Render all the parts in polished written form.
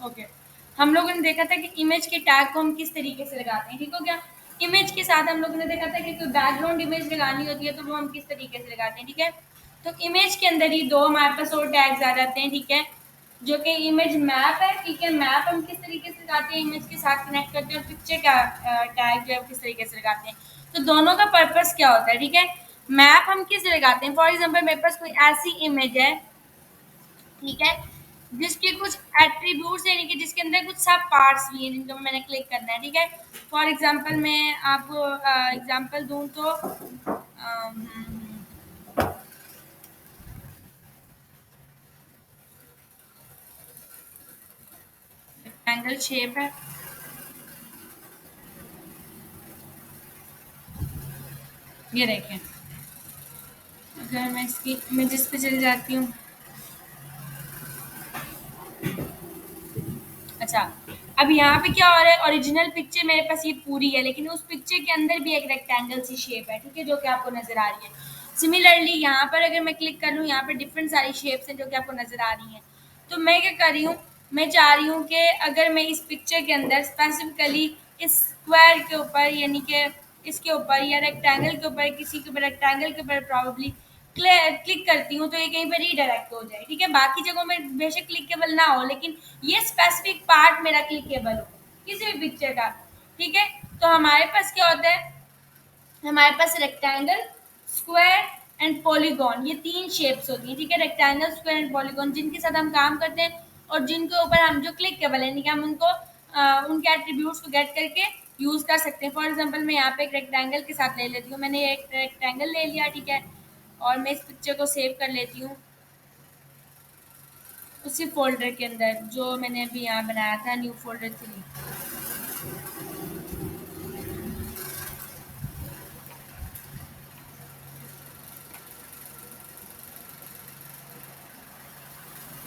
Okay, हम लोगों ने देखा था कि इमेज के टैग को हम किस तरीके से लगाते हैं, ठीक हो गया। इमेज के साथ हम लोगों ने देखा था कि कोई बैकग्राउंड इमेज लगानी होती है तो वो हम किस तरीके से लगाते हैं, ठीक है। तो इमेज के अंदर ही दो हमारे पास और टैग्स आ जाते हैं, ठीक है, जो कि इमेज मैप है, ठीक है। मैप हम किस तरीके से लगाते हैं, इमेज के साथ कनेक्ट करते हैं, और पिक्चर का टैग जो है किस तरीके से लगाते हैं। तो दोनों का पर्पस क्या होता है, ठीक है। मैप हम किस लगाते हैं, फॉर एग्जाम्पल मेरे पास कोई ऐसी इमेज है, ठीक है, जिसके कुछ एट्रीब्यूट्स यानी कि जिसके अंदर कुछ सब पार्ट्स भी हैं जिनको मैंने क्लिक करना है, ठीक है। फॉर एग्जांपल मैं आपको एग्जांपल दूं तो रेक्टेंगल शेप है, ये देखें। अगर मैं इसकी इमेजेस पे चली जाती हूँ, अच्छा, अब यहाँ पे क्या हो रहा है, ओरिजिनल पिक्चर मेरे पास ये पूरी है, लेकिन उस पिक्चर के अंदर भी एक रेक्टेंगल सी शेप है, ठीक है, जो कि आपको नजर आ रही है। सिमिलरली यहाँ पर अगर मैं क्लिक कर लूँ, यहाँ पर डिफरेंट सारी शेप्स हैं जो कि आपको नजर आ रही हैं। तो मैं क्या कर रही हूँ, मैं चाह रही हूँ कि अगर मैं इस पिक्चर के अंदर स्पेसिफिकली इस स्क्वायर के ऊपर यानी कि इसके ऊपर या रेक्टेंगल के ऊपर, किसी के ऊपर रेक्टेंगल के ऊपर प्रॉब्ली क्लिक करती हूँ तो ये कहीं पर रीडायरेक्ट हो जाए, ठीक है। बाकी जगहों में बेशक क्लिकेबल ना हो, लेकिन ये स्पेसिफिक पार्ट मेरा क्लिकेबल हो किसी भी पिक्चर का, ठीक है। तो हमारे पास क्या होता है, हमारे पास रेक्टेंगल, स्क्वायर एंड पॉलीगॉन, ये तीन शेप्स होती हैं, ठीक है। रेक्टेंगल, स्क्वायर एंड पॉलीगॉन, जिनके साथ हम काम करते हैं और जिनके ऊपर हम जो क्लिकेबल है, यानी कि हम उनको उनके एट्रीब्यूट्स को गेट करके यूज कर सकते हैं। फॉर एग्जांपल मैं यहाँ पे एक रेक्टेंगल के साथ ले लेती हूँ, मैंने एक रेक्टेंगल ले लिया, ठीक है, और मैं इस पिक्चर को सेव कर लेती हूँ उसी फ़ोल्डर के अंदर जो मैंने अभी यहाँ बनाया था, न्यू फ़ोल्डर 3।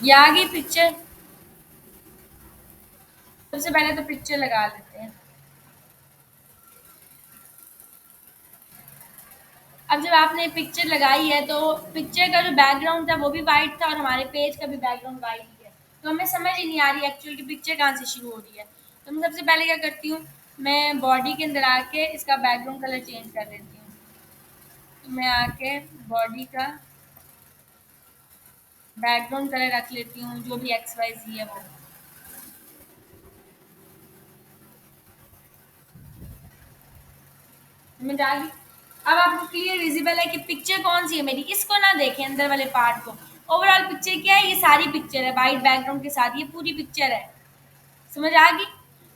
ये आ गई पिक्चर। सबसे पहले तो पिक्चर लगा लेते हैं। अब जब आपने पिक्चर लगाई है तो पिक्चर का जो बैकग्राउंड था वो भी वाइट था और हमारे पेज का भी बैकग्राउंड वाइट ही है। तो हमें समझ ही नहीं आ रही एक्चुअल की पिक्चर कहाँ से शुरू हो रही है। तो मैं सबसे पहले क्या करती हूँ, मैं बॉडी के अंदर आके इसका बैकग्राउंड कलर चेंज कर देती हूँ। तो मैं आके बॉडी का बैकग्राउंड कलर रख लेती हूँ जो भी XYZ है वो। समझ आ गई। अब आपको क्लियर विजिबल है कि पिक्चर कौन सी है मेरी, इसको ना देखें अंदर वाले पार्ट को। ओवरऑल पिक्चर क्या है, ये सारी पिक्चर है वाइट बैकग्राउंड के साथ, ये पूरी पिक्चर है। समझ आ गई।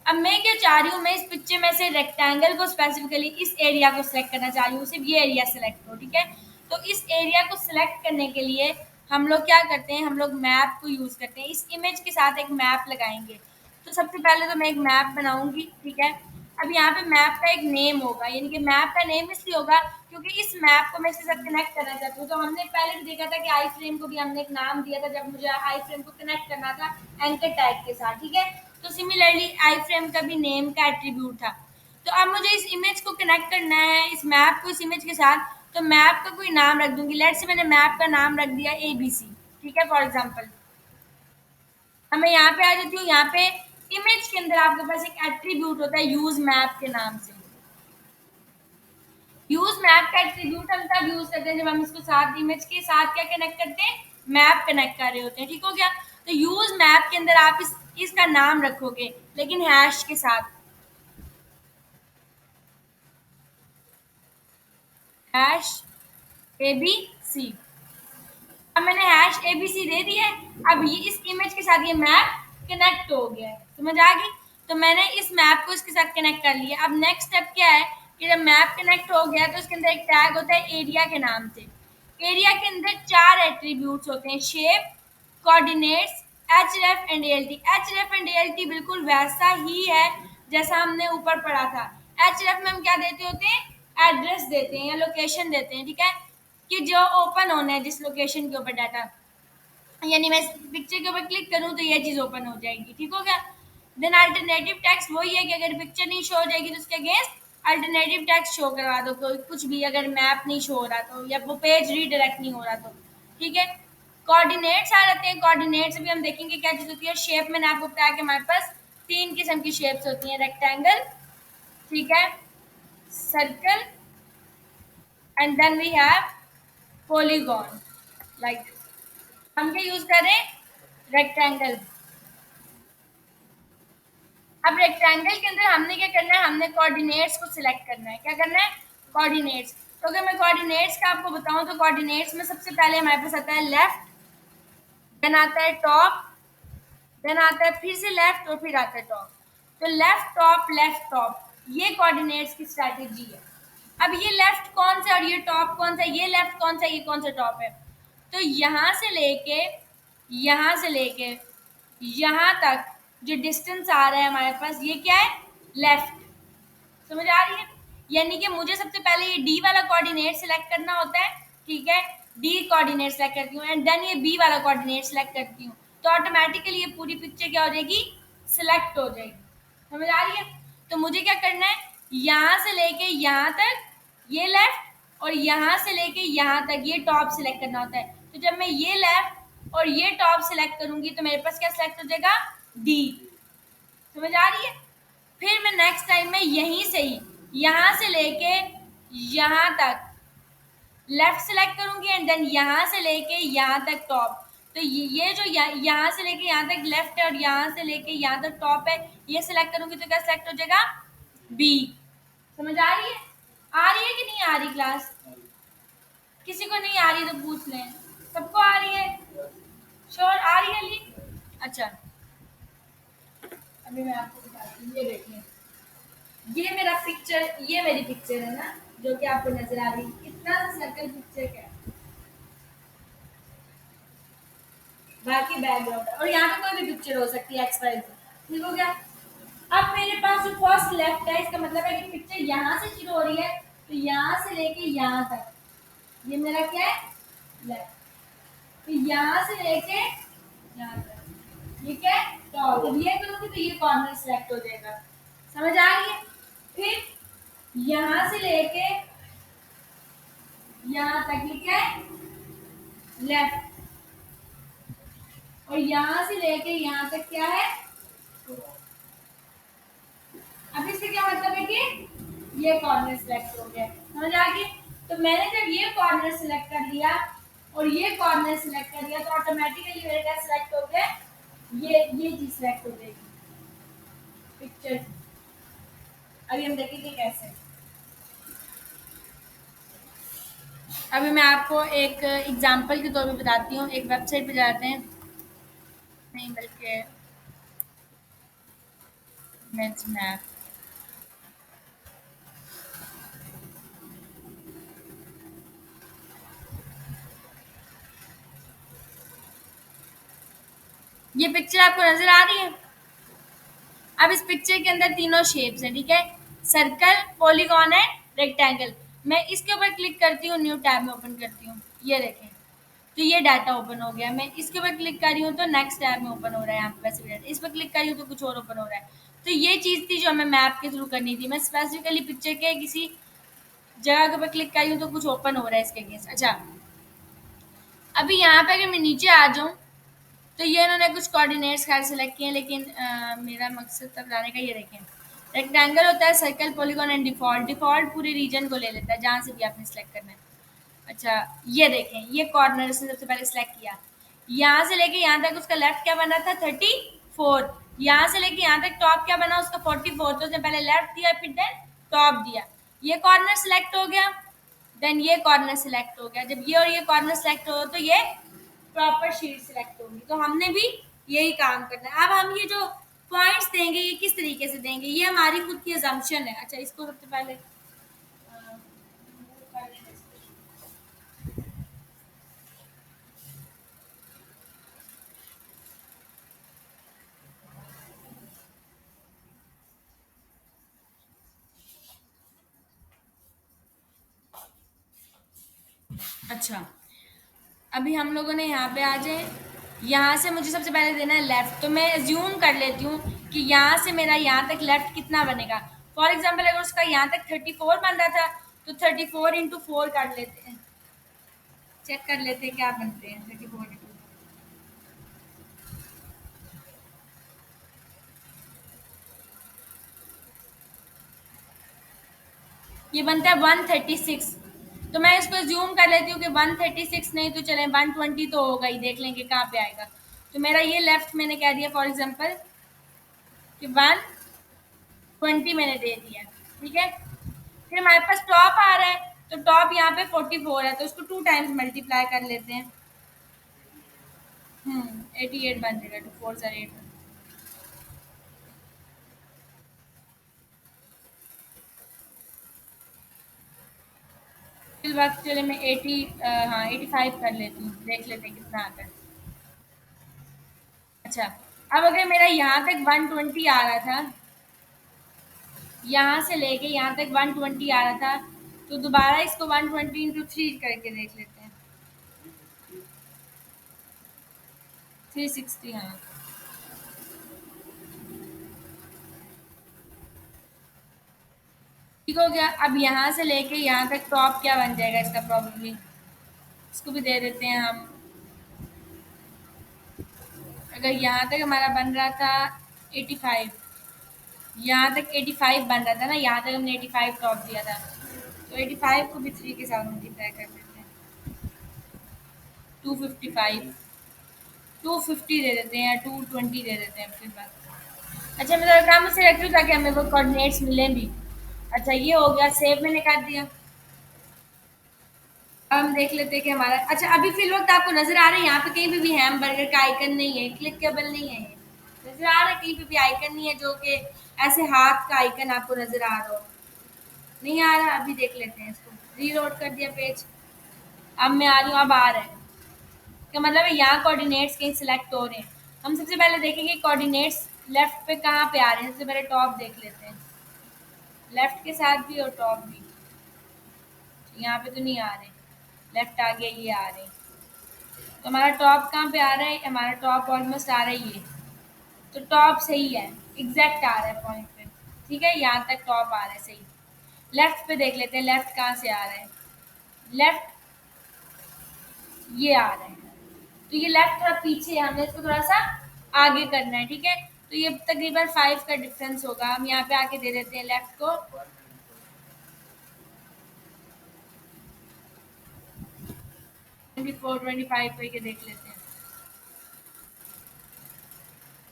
अब मैं क्या चाह रही हूँ, मैं इस पिक्चर में से रेक्टेंगल को स्पेसिफिकली इस एरिया को सिलेक्ट करना चाह रही हूँ, सिर्फ ये एरिया सेलेक्ट हो, ठीक है। तो इस एरिया को सिलेक्ट करने के लिए हम लोग क्या करते हैं, हम लोग मैप को यूज करते हैं, इस इमेज के साथ एक मैप लगाएंगे। तो सबसे पहले तो मैं एक मैप बनाऊंगी, ठीक है। अब यहाँ पे मैप का एक नेम होगा, यानी कि मैप का नेम इसलिए होगा क्योंकि इस मैप को मैं इसके साथ कनेक्ट करना चाहती हूँ। तो हमने पहले भी देखा था कि आई फ्रेम को भी हमने एक नाम दिया था जब मुझे आई फ्रेम को कनेक्ट करना था एंकर टैग के साथ, ठीक है। तो सिमिलरली आई फ्रेम का भी नेम का एट्रीब्यूट था। तो अब मुझे इस इमेज को कनेक्ट करना है, इस मैप को इस इमेज के साथ। तो मैप का कोई नाम रख दूंगी, लेट्स से मैंने मैप का नाम रख दिया ABC, ठीक है, फॉर एग्जाम्पल। अब मैं यहाँ पे आ जाती हूँ, यहाँ पे इमेज के अंदर आपके पास एक एट्रीब्यूट होता है यूज मैप के नाम से। यूज मैप का एट्रीब्यूट हम तब यूज करते हैं जब हम इसको साथ इमेज के साथ क्या कनेक्ट करते हैं, मैप कनेक्ट कर रहे होते हैं, ठीक हो गया। तो यूज मैप के अंदर आप इसका नाम रखोगे लेकिन हैश के साथ, हैश ABC। अब मैंने हैश ABC दे दिया है। अब ये इस इमेज के साथ ये मैप कनेक्ट हो गया है, समझ आ गई। तो मैंने इस मैप को इसके साथ कनेक्ट कर लिया। अब नेक्स्ट स्टेप क्या है कि जब मैप कनेक्ट हो गया तो इसके अंदर एक टैग होता है एरिया के नाम से। एरिया के अंदर 4 एट्रीब्यूट्स होते हैं, shape, coordinates, href and alt। href and alt बिल्कुल वैसा ही है जैसा हमने ऊपर पढ़ा था। href में हम क्या देते होते हैं, एड्रेस देते हैं या लोकेशन देते हैं, ठीक है, कि जो ओपन होना है जिस लोकेशन के ऊपर डाटा, यानी मैं पिक्चर के ऊपर क्लिक करूँ तो ये चीज़ ओपन हो जाएगी, ठीक हो गया। देन अल्टरनेटिव टेक्स्ट वही है कि अगर पिक्चर नहीं शो हो जाएगी तो उसके अगेंस्ट अल्टरनेटिव टेक्स्ट शो करवा दो, कोई कुछ भी, अगर मैप नहीं शो हो रहा तो या वो पेज रीडायरेक्ट नहीं हो रहा तो, ठीक है। कोऑर्डिनेट्स आ जाते हैं। कोऑर्डिनेट्स भी हम देखेंगे क्या चीज होती है। शेप मैंने आपको बताया कि हमारे पास 3 किस्म की शेप्स होती हैं, रेक्टेंगल, ठीक है, circle, and then we have polygon, like this. हम क्या यूज करें, रेक्टेंगल। अब रेक्टेंगल के अंदर हमने क्या करना है, हमने कोऑर्डिनेट्स को सिलेक्ट करना है। क्या करना है, कोऑर्डिनेट्स। तो अगर मैं कोऑर्डिनेट्स का आपको बताऊं तो कोऑर्डिनेट्स में सबसे पहले हमारे पास आता है लेफ्ट, देन आता है टॉप, देन आता है फिर से लेफ्ट और फिर आता है टॉप। तो लेफ्ट टॉप, ये कोऑर्डिनेट्स की स्ट्रैटेजी है। अब ये लेफ्ट कौन सा और ये टॉप कौन सा, ये लेफ्ट कौन सा ये कौन सा टॉप है। तो यहां से लेके यहां तक जो डिस्टेंस आ रहा है हमारे पास, ये क्या है, लेफ्ट। समझ आ रही है। यानी कि मुझे सबसे पहले ये डी वाला कोऑर्डिनेट सिलेक्ट करना होता है, ठीक है, डी कोऑर्डिनेट सेलेक्ट करती हूँ एंड देन ये बी वाला कोऑर्डिनेट सेलेक्ट करती हूँ, तो ऑटोमेटिकली ये पूरी पिक्चर क्या हो जाएगी, सिलेक्ट हो जाएगी। समझ आ रही है। तो मुझे क्या करना है, यहाँ से लेके यहाँ तक ये लेफ्ट और यहाँ से लेके यहाँ तक ये टॉप सिलेक्ट करना होता है। तो जब मैं ये लेफ्ट और ये टॉप सिलेक्ट करूंगी तो मेरे पास क्या सिलेक्ट हो जाएगा, डी। समझ आ रही है। फिर मैं नेक्स्ट टाइम में यहीं से ही यहाँ से लेके यहाँ तक लेफ्ट सेलेक्ट करूंगी एंड देन यहाँ से लेके यहाँ तक टॉप। तो ये जो यहाँ से लेके यहाँ तक लेफ्ट है और यहाँ से लेके यहाँ तक टॉप है, ये सिलेक्ट करूंगी तो क्या सिलेक्ट हो जाएगा, बी। समझ आ रही है। आ रही है कि नहीं आ रही क्लास, किसी को नहीं आ रही तो पूछ लें। सबको आ रही है, श्योर आ रही है ली। अच्छा, अभी मैं आपको बताती हूँ, ये देखिए, ये मेरा पिक्चर, ये मेरी पिक्चर है ना जो कि आपको नजर आ रही है। कितना सा सर्कल पिक्चर क्या है, बाकी बैकग्राउंड और यहाँ पे कोई भी पिक्चर हो सकती है, एक्स वाई जेड, ठीक हो गया। अब मेरे पास जो फर्स्ट लेफ्ट है, इसका मतलब है कि पिक्चर यहाँ से शुरू हो रही है, तो यहाँ से लेके यहाँ तक ये मेरा क्या है, लेफ्ट। तो यहाँ से लेके यहाँ तक ये क्या है, टॉप। जब ये करूँगी तो ये कॉर्नर सेलेक्ट हो जाएगा। समझ आ रही है। फिर यहाँ से लेके यहाँ तक ये क्या है, लेफ्ट, और यहाँ से लेके यहाँ तक क्या है। अब इससे क्या मतलब है कि ये कॉर्नर सिलेक्ट हो गया। समझ आ गई। तो मैंने जब ये कॉर्नर सिलेक्ट कर लिया और ये कॉर्नर सिलेक्ट कर लिया तो ऑटोमेटिकली मेरे क्या सिलेक्ट हो गया, ये चीज सिलेक्ट हो जाएगी पिक्चर। अभी हम देखेंगे कैसे। अभी मैं आपको एक एग्जांपल के तौर पे बताती हूँ। एक वेबसाइट पे जाते हैं, नहीं बल्कि इमेज मैप। ये पिक्चर आपको नजर आ रही है। अब इस पिक्चर के अंदर तीनों शेप्स हैं, ठीक है, सर्कल, पॉलीगॉन है, रेक्टेंगल। मैं इसके ऊपर क्लिक करती हूँ, न्यू टैब में ओपन करती हूँ, ये देखें, तो ये डाटा ओपन हो गया। मैं इसके ऊपर क्लिक कर रही हूँ तो नेक्स्ट टैब में ओपन हो रहा है, यहाँ पे वैसे भी डाटा। इस पर क्लिक कर रही हूँ तो कुछ और ओपन हो रहा है। तो ये चीज़ थी जो हमें मैप के थ्रू करनी थी। मैं स्पेसिफिकली पिक्चर के किसी जगह के ऊपर क्लिक कर रही हूँ तो कुछ ओपन हो रहा है इसके अगेंस्ट। अच्छा, अभी यहाँ पे अगर मैं नीचे आ जाऊँ तो ये इन्होंने कुछ कोऑर्डिनेट्स खैर सेलेक्ट किए हैं, लेकिन मेरा मकसद तब लाने का, ये देखें, रेक्टेंगल होता है, circle, polygon and default. Default पूरे रीजन को ले लेता है जहाँ से भी आपने सेलेक्ट करना है। अच्छा, ये देखें, ये कॉर्नर से सबसे पहले सेलेक्ट किया, यहाँ से लेके यहाँ तक उसका लेफ्ट क्या बना था, 34। यहाँ से लेके यहाँ तक टॉप क्या बना उसका, 44। तो उसने पहले लेफ्ट दिया फिर देन टॉप दिया। ये कॉर्नर सेलेक्ट हो गया, देन ये कॉर्नर सेलेक्ट हो गया। जब ये और ये कॉर्नर सेलेक्ट हो तो ये प्रॉपर शीट सेलेक्ट होगी। तो हमने भी यही काम करना है। अब हम ये जो पॉइंट्स देंगे ये किस तरीके से देंगे, ये हमारी खुद की अजम्पशन है। अच्छा, इसको सबसे पहले अच्छा, अभी हम लोगों ने यहाँ पे आ जाए, यहाँ से मुझे सबसे पहले देना है लेफ्ट। तो मैं एज्यूम कर लेती हूँ कि यहाँ से मेरा यहाँ तक लेफ्ट कितना बनेगा। फॉर एग्जाम्पल अगर उसका यहाँ तक 34 बन रहा था तो 34 इंटू 4 कर लेते हैं, चेक कर लेते हैं क्या बनते हैं 34 इंटू ये बनता है 136। तो मैं इसको जूम कर लेती हूँ कि 136 नहीं तो चले 120 तो होगा ही, देख लेंगे कहाँ पे आएगा। तो मेरा ये लेफ्ट मैंने कह दिया फॉर एग्जाम्पल कि 120 मैंने दे दिया, ठीक है। फिर हमारे पास टॉप आ रहा है, तो टॉप यहाँ पे 44 है, तो इसको 2 टाइम्स मल्टीप्लाई कर लेते हैं। 88 बन जाएगा, 2 4 8। फिर वक्त चले मैं 85 कर लेती हूँ, देख लेते हैं कितना आता है। अच्छा, अब अगर मेरा यहाँ तक 120 आ रहा था, यहाँ से लेके यहाँ तक 120 आ रहा था, तो दोबारा इसको 120 × 3 करके देख लेते हैं। 360, हाँ। ठीक हो गया। अब यहाँ से लेके यहाँ तक टॉप क्या बन जाएगा इसका प्रॉब्लली, इसको भी दे देते हैं हम। अगर यहाँ तक हमारा बन रहा था 85, यहाँ तक 85 बन रहा था ना, यहाँ तक हमने 85 टॉप दिया था, तो 85 को भी 3 के साथ मल्टीप्लाई कर देते हैं। 255, 250 दे देते हैं, 220 दे देते हैं फिर बात। अच्छा, मैं थोड़ा काम से रख लूँ ताकि हमें वो कोऑर्डिनेट्स मिलें भी। अच्छा, ये हो गया, सेव मैंने कर दिया। अब हम देख लेते हैं कि हमारा, अच्छा अभी फिल वक्त आपको नजर आ रहा है यहाँ पे कहीं पे भी हैम बर्गर का आइकन नहीं है, क्लिकेबल नहीं है, ये नजर आ रहा है कहीं पे भी आइकन नहीं है जो कि ऐसे हाथ का आइकन आपको नजर आ रहा हो। नहीं आ रहा, अभी देख लेते हैं इसको, रीलोड कर दिया पेज। अब मैं आ रही हूँ, अब आ रहा है, क्या मतलब है यहाँ कोऑर्डिनेट्स कहीं सिलेक्ट हो रहे हैं। हम सबसे पहले देखेंगे कोऑर्डिनेट्स लेफ्ट पे कहाँ पे आ रहे हैं, सबसे पहले टॉप देख लेते हैं, लेफ्ट के साथ भी और टॉप भी। यहाँ पे तो नहीं आ रहे, लेफ्ट आ गया, ये आ रहे हैं। तो हमारा टॉप कहाँ पे आ रहा है, हमारा टॉप ऑलमोस्ट आ रहा है ये, तो टॉप सही है, एग्जैक्ट आ रहा है पॉइंट पे, ठीक है, यहाँ तक टॉप आ रहा है सही। लेफ्ट पे देख लेते हैं, लेफ्ट कहाँ से आ रहा है, लेफ्ट ये आ रहा है, तो ये लेफ्ट थोड़ा पीछे है, हमें इसको थोड़ा सा आगे करना है, ठीक है। तो ये तकरीबन 5 का डिफरेंस होगा, हम यहाँ पे आके दे देते हैं लेफ्ट को 24 25 करके देख लेते हैं।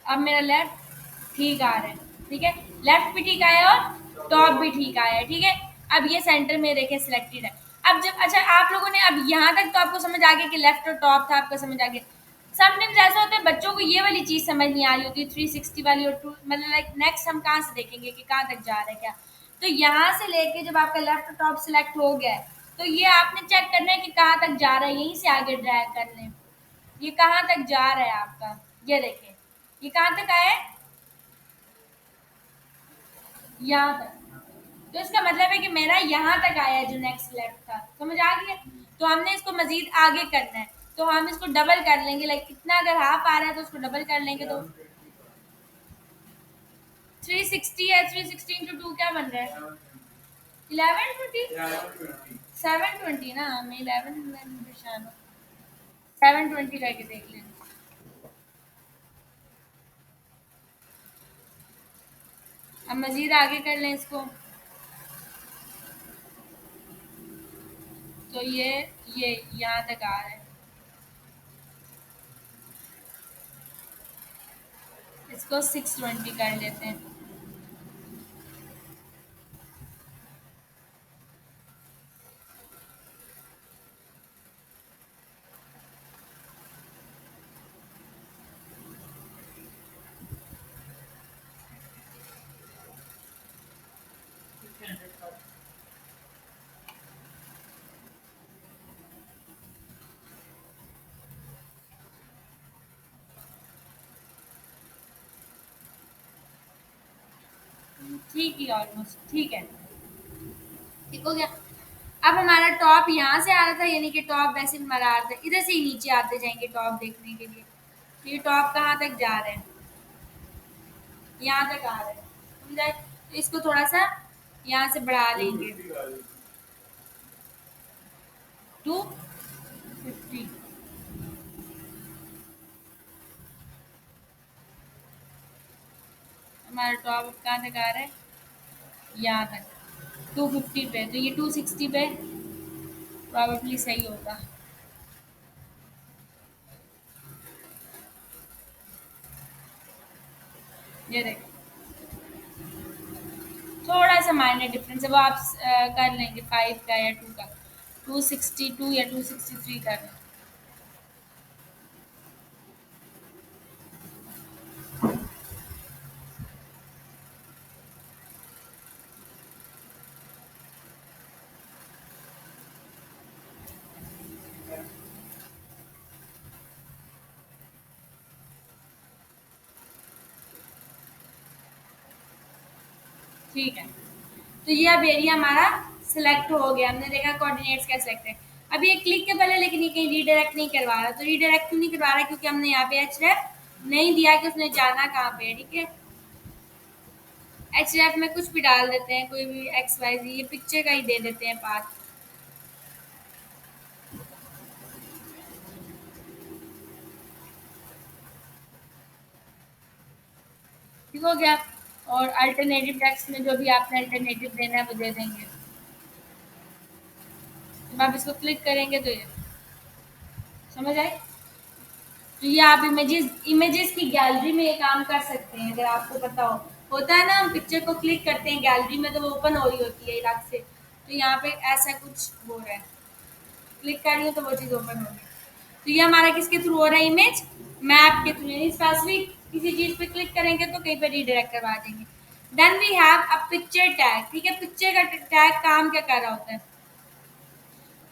अब मेरा लेफ्ट ठीक आ रहा है, ठीक है, लेफ्ट भी ठीक आया और टॉप भी ठीक आया है, ठीक है। अब ये सेंटर में देखें सिलेक्टेड है। अब जब, अच्छा आप लोगों ने अब यहाँ तक तो आपको समझ आ गया कि लेफ्ट और टॉप था, आपका समझ आ गया। समटाइम्स ऐसा होता है बच्चों को ये वाली चीज समझ नहीं आ रही होती, 360 वाली और टू, मतलब लाइक नेक्स्ट हम कहाँ से देखेंगे कि कहाँ तक जा रहा है क्या। तो यहाँ से लेके जब आपका लेफ्ट और टॉप सिलेक्ट हो गया है, तो ये आपने चेक करना है कि कहाँ तक जा रहा है, यहीं से आगे ड्रैग कर लें, ये कहाँ तक जा रहा है आपका, ये देखें ये कहाँ तक आया है, यहाँ तक। तो इसका मतलब है कि मेरा यहाँ तक आया है जो नेक्स्ट लेफ्ट था, समझ आ गया। तो हमने इसको मजीद आगे करना है, तो हम इसको डबल कर लेंगे, लाइक इतना अगर हाफ आ रहा है तो उसको डबल कर लेंगे, तो 360 है, 360 इंटू 2 क्या बन रहा है, 1120, 720 ना, मैं 11 में परेशान हूँ, 720 करके देख लें। अब मजीद आगे कर लें इसको, तो ये यहाँ तक आ रहा है, इसको 620 कर लेते हैं। ठीक ही ऑलमोस्ट ठीक है, ठीक हो गया। अब हमारा टॉप यहाँ से आ रहा था, यानी कि टॉप वैसे भी हमारा आ रहा था, इधर से ही नीचे आते जाएंगे टॉप देखने के लिए। तो ये टॉप कहाँ तक जा रहे हैं, यहाँ तक आ रहे हैं, समझा। तो इसको थोड़ा सा यहाँ से बढ़ा लेंगे, 250। हमारा टॉप कहाँ तक आ रहा है, यहाँ तक। 250 पे, तो ये 260 पे प्रोबेबली सही होगा। ये देखो, थोड़ा सा माइनर डिफरेंस है, वो आप कर लेंगे 5 का या 2 का, 262 या 263 कर लें। ठीक है, तो ये अब एरिया हमारा सिलेक्ट हो गया, हमने देखा कोऑर्डिनेट्स का सिलेक्ट है। अब ये क्लिक के पहले लेकिन ये कहीं रीडायरेक्ट नहीं करवा रहा, तो रीडायरेक्ट क्यों नहीं करवा रहा, क्योंकि हमने यहाँ पे एच नहीं दिया कि उसने जाना कहाँ पे है। ठीक है, एच में कुछ भी डाल देते हैं, कोई भी एक्स वाई जी, ये पिक्चर का ही दे देते हैं पाथ। ठीक हो गया, और अल्टरनेटिव टेक्स्ट में जो भी आपने अल्टरनेटिव देना है वो दे देंगे। जब आप इसको क्लिक करेंगे तो ये समझ आए। तो ये आप इमेजेस इमेजेस की गैलरी में ये काम कर सकते हैं, अगर आपको पता हो। होता है ना, हम पिक्चर को क्लिक करते हैं गैलरी में तो वो ओपन हो रही होती है अलग से, तो यहाँ पे ऐसा कुछ हो रहा है, क्लिक कर रही हूँ तो वो चीज़ ओपन हो गई। तो ये हमारा किसके थ्रू हो रहा है, इमेज मैप के थ्रू, यानी स्पेसिफिक किसी चीज़ पे क्लिक करेंगे तो कहीं पे रीडायरेक्ट करवा देंगे। Then we have a picture tag. ठीक है, पिक्चर का टैग काम क्या कर रहा होता है,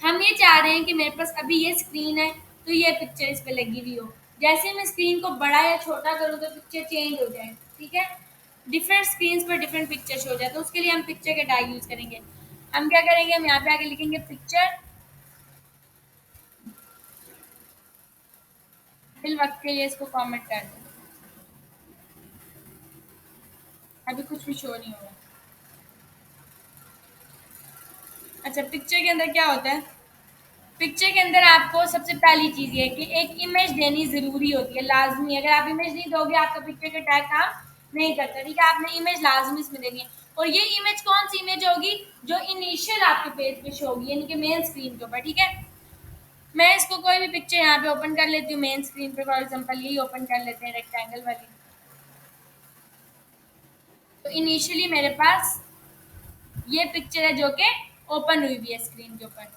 हम ये चाह रहे हैं कि मेरे पास अभी ये स्क्रीन है तो ये पिक्चर इस पे लगी हुई हो, जैसे मैं स्क्रीन को बड़ा या छोटा करूँ तो पिक्चर चेंज हो जाए। ठीक है, डिफरेंट स्क्रीन पर डिफरेंट पिक्चर शो हो जाए, तो उसके लिए हम पिक्चर के टैग यूज करेंगे। हम क्या करेंगे, हम यहाँ पे आके लिखेंगे पिक्चर, फिल वक्त के लिए इसको कमेंट कर दें। अभी कुछ भी शो नहीं होगा। अच्छा, पिक्चर के अंदर क्या होता है, पिक्चर के अंदर आपको सबसे पहली चीज़ ये है कि एक इमेज देनी ज़रूरी होती है, लाजमी। अगर आप इमेज नहीं दोगे आपका पिक्चर का टैग काम नहीं करता। ठीक है, आपने इमेज लाजमी इसमें देनी है, और ये इमेज कौन सी इमेज होगी, जो इनिशियल आपके पेज पे शो होगी, यानी कि मेन स्क्रीन के ऊपर। ठीक है, मैं इसको कोई भी पिक्चर यहाँ पे ओपन कर लेती हूँ मेन स्क्रीन पे, फॉर एग्जाम्पल यही ओपन कर लेते हैं रेक्टेंगल वाली। तो इनिशियली मेरे पास ये पिक्चर है जो कि ओपन हुई हुई है स्क्रीन के ऊपर।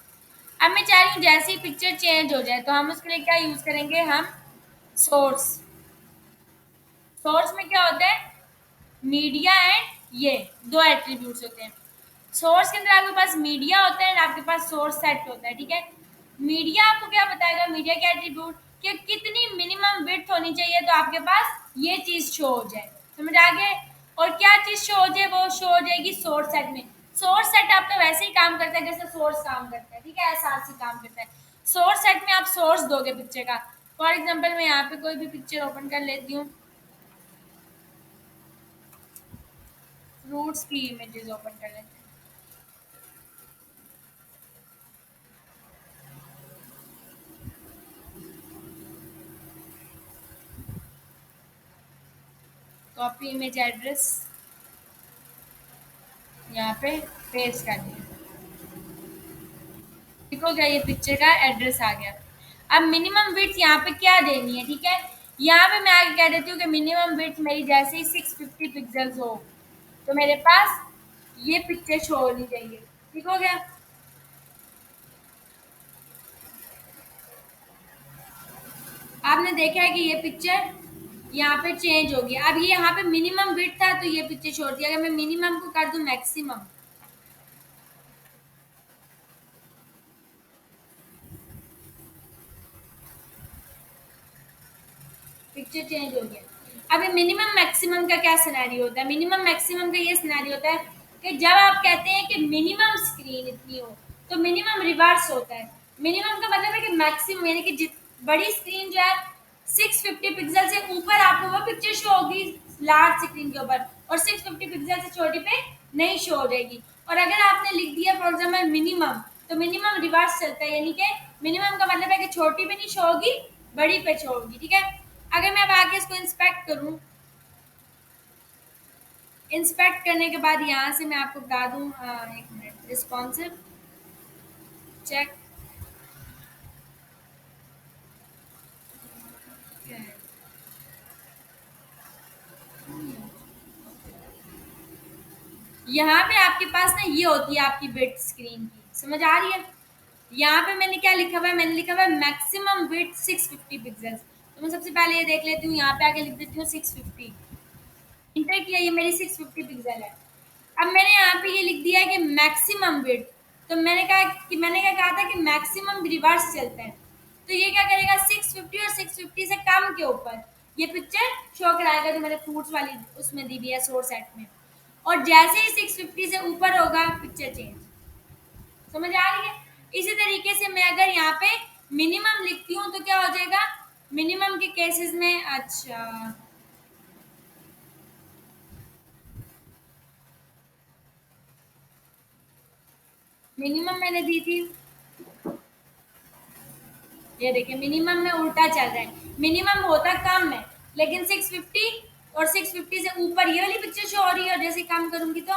अब मैं चाह रही हूँ जैसे ही पिक्चर चेंज हो जाए तो हम उसके लिए क्या यूज़ करेंगे, हम सोर्स। सोर्स में क्या होता है, मीडिया एंड ये दो एट्रीब्यूट्स होते हैं। सोर्स के अंदर आपके पास मीडिया होता है और आपके पास सोर्स सेट होता है। ठीक है, मीडिया आपको क्या बताएगा, मीडिया के एट्रीब्यूट कि कितनी मिनिमम विड्थ होनी चाहिए तो आपके पास ये चीज़ शो हो जाए। समझ आ गए, और क्या चीज़ शो हो जाए, वो शो हो जाएगी सोर्स सेट में। सोर्स सेट आपका वैसे ही काम करता है जैसे सोर्स काम करता है। ठीक है, ऐसा ही काम करता है। सोर्स सेट में आप सोर्स दोगे पिक्चर का। फॉर एग्जाम्पल मैं यहाँ पे कोई भी पिक्चर ओपन कर लेती हूँ, फ्रूट्स की इमेजेस ओपन कर लेते हैं। कॉपी इमेज एड्रेस यहाँ पे पेस्ट कर दिया। ठीक हो गया, ये पिक्चर का एड्रेस आ गया। अब मिनिमम विड्थ यहाँ पे क्या देनी है। ठीक है, यहाँ पे मैं आगे कह देती हूँ कि मिनिमम विड्थ मेरी जैसे ही 650 पिक्सल्स हो तो मेरे पास ये पिक्चर शो होनी चाहिए। ठीक हो गया, आपने देखा है कि ये पिक्चर यहाँ पे चेंज हो गया। अब ये यहाँ पे मिनिमम विड्थ था तो ये पिक्चर छोड़ दिया। अगर मैं मिनिमम को कर दूँ मैक्सिमम, पिक्चर चेंज हो गया। अब मिनिमम मैक्सिमम का क्या सिनेरियो होता है, मिनिमम मैक्सिमम का ये सिनेरियो होता है कि जब आप कहते हैं कि मिनिमम स्क्रीन इतनी हो तो मिनिमम रिवर्स होता है। मिनिमम का मतलब है कि मैक्सिमम, यानी कि बड़ी स्क्रीन जो है 650 पिक्सल से ऊपर आपको वो पिक्चर शो होगी लार्ज स्क्रीन के ऊपर, और 650 पिक्सल से छोटी पे नहीं शो हो जाएगी। और अगर आपने लिख दिया फॉर एग्जाम्पल मिनिमम, तो मिनिमम रिवर्स चलता है, यानी कि मिनिमम का मतलब है कि छोटी पे नहीं शो होगी, बड़ी पे शो होगी। ठीक है, अगर मैं अब आगे इसको इंस्पेक्ट करूं इंस्पेक्ट करने के बाद यहाँ से मैं आपको बता दूँ, एक मिनट, रिस्पॉन्सिव चेक क्या है। यहाँ पे आपके पास ना ये होती है आपकी विड्थ स्क्रीन की, समझ आ रही है। यहाँ पे मैंने क्या लिखा हुआ है, मैंने लिखा हुआ है मैक्सिमम विड्थ 650 पिक्सेल्स। तो मैं सबसे पहले ये देख लेती हूँ, यहाँ पे आके लिख देती हूँ 650। इंटर किया, ये मेरी 650 पिक्सल है। अब मैंने यहाँ पे ये लिख दिया है कि मैक्सिमम विड्थ। तो मैंने क्या कहा था कि मैक्सिमम रिवर्स चलते हैं। तो ये क्या करेगा, 650 और 650 से कम के ऊपर ये पिक्चर शो कराएगा, जो मैंने फ्रूट्स वाली उसमें दी हुई है सोर्स सेट में। और जैसे ही 650 से ऊपर होगा पिक्चर चेंज, समझ आ रही है। इसी तरीके से मैं अगर यहाँ पे मिनिमम लिखती हूँ तो क्या हो जाएगा, मिनिमम के केसेस में, अच्छा मिनिमम मैंने दी थी, ये देखिए मिनिमम में उल्टा चल रहा है। मिनिमम होता कम है, लेकिन 650 और 650 से ऊपर ये वाली पिक्चर शो हो रही है, और जैसे कम करूंगी तो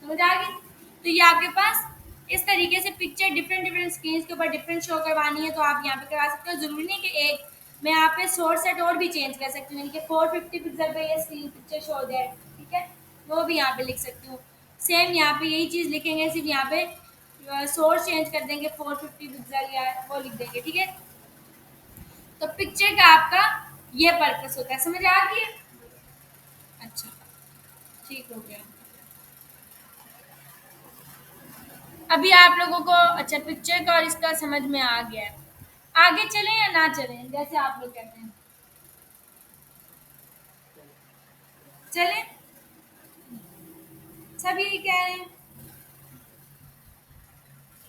समझ आ गई। तो ये आपके पास इस तरीके से पिक्चर डिफरेंट डिफरेंट स्क्रीन के ऊपर डिफरेंट शो करवानी है तो आप यहाँ पे करवा सकते हो। जरूरी नहीं कि एक, मैं यहाँ पे सोर्स सेट और भी चेंज कर सकती हूँ, यानी कि 450 पिक्सल पे ये स्क्रीन पिक्चर शो हो जाए, ठीक है, वो भी यहाँ पे लिख सकती हूँ। सेम यहाँ पे यही चीज़ लिखेंगे, सिर्फ यहाँ पे सोर्स चेंज कर देंगे, 450 पिक्सल या वो लिख देंगे, ठीक है। तो पिक्चर का आपका ये पर्पस होता है, समझ आ गई है। अच्छा, ठीक हो गया। अभी आप लोगों को अच्छा पिक्चर का और इसका समझ में आ गया है। आगे चलें या ना चलें, जैसे आप लोग कहते हैं, चलें, सब यही कह रहे हैं।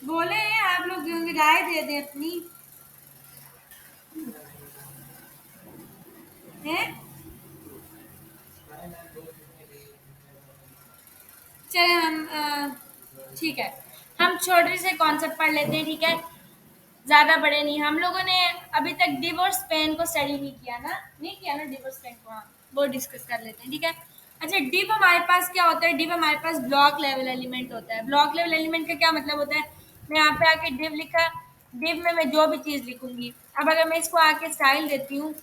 बोले हैं आप लोग, राय दे दें अपनी, हैं। चले हम ठीक है, हम छोटे से कॉन्सेप्ट पढ़ लेते हैं, ठीक है, ज़्यादा बड़े नहीं। हम लोगों ने अभी तक डिव और स्पेन को स्टडी नहीं किया ना, नहीं किया ना डिव और स्पेन को, हाँ वो डिस्कस कर लेते हैं, ठीक है। अच्छा, डिव हमारे पास क्या होता है, डिव हमारे पास ब्लॉक लेवल एलिमेंट होता है। ब्लॉक लेवल एलिमेंट का क्या मतलब होता है, मैं यहाँ पे आके डिव लिखा, डिव में मैं जो भी चीज़ लिखूंगी, अब अगर मैं इसको आके स्टाइल देती हूँ,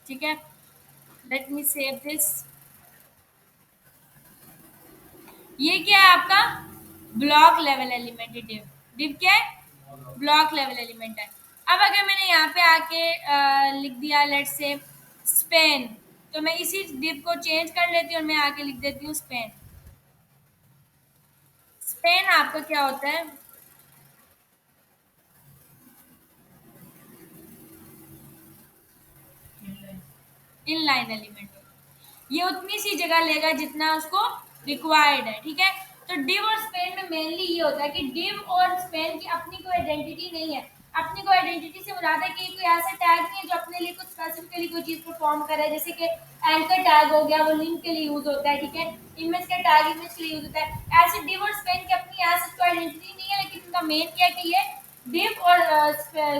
ठीक है, लेट मी सेव दिस। ये क्या है आपका, ब्लॉक लेवल एलिमेंट है डिव। डिव क्या है, ब्लॉक लेवल एलिमेंट है। अब अगर मैंने यहाँ पे आके लिख दिया लेट से स्पेन, तो मैं इसी डिव को चेंज कर लेती हूँ और मैं आके लिख देती हूँ स्पेन। स्पेन आपका क्या होता है, इनलाइन एलिमेंट होता है। ये उतनी सी जगह लेगा जितना उसको रिक्वायर्ड है, ठीक है। तो डिव और स्पेन में मेनली ये होता है कि डिव और स्पेन की अपनी कोई आइडेंटिटी नहीं है। अपनी कोई आइडेंटिटी से मुराद है कि कोई ऐसा टैग नहीं है जो अपने लिए कुछ स्पेसिफिकली कोई चीज़ परफॉर्म करे, जैसे कि एंकर टैग हो गया, वो लिंक के लिए यूज होता है, ठीक है। इमेज का टैग इमेज के लिए यूज होता है। ऐसे डिव और स्पेन की अपनी ऐसी कोई आइडेंटिटी नहीं है, लेकिन उनका मेन क्या है कि ये डिव और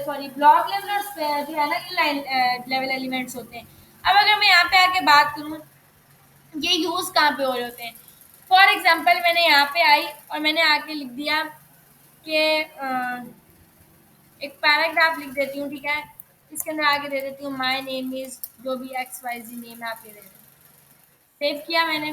सॉरी ब्लॉक लेवल और जो है ना इनलाइन लेवल एलिमेंट्स होते हैं। अब अगर मैं यहाँ पे आके बात करूँ, ये यूज़ कहाँ पे हो रहे होते हैं। फॉर एग्जाम्पल मैंने यहाँ पे आई और मैंने आके लिख दिया कि एक पैराग्राफ लिख देती हूँ, ठीक है। इसके अंदर आगे दे देती हूँ माई नेम इज़, जो भी एक्स वाई जी नेम है आप ये दे दें। सेव किया मैंने,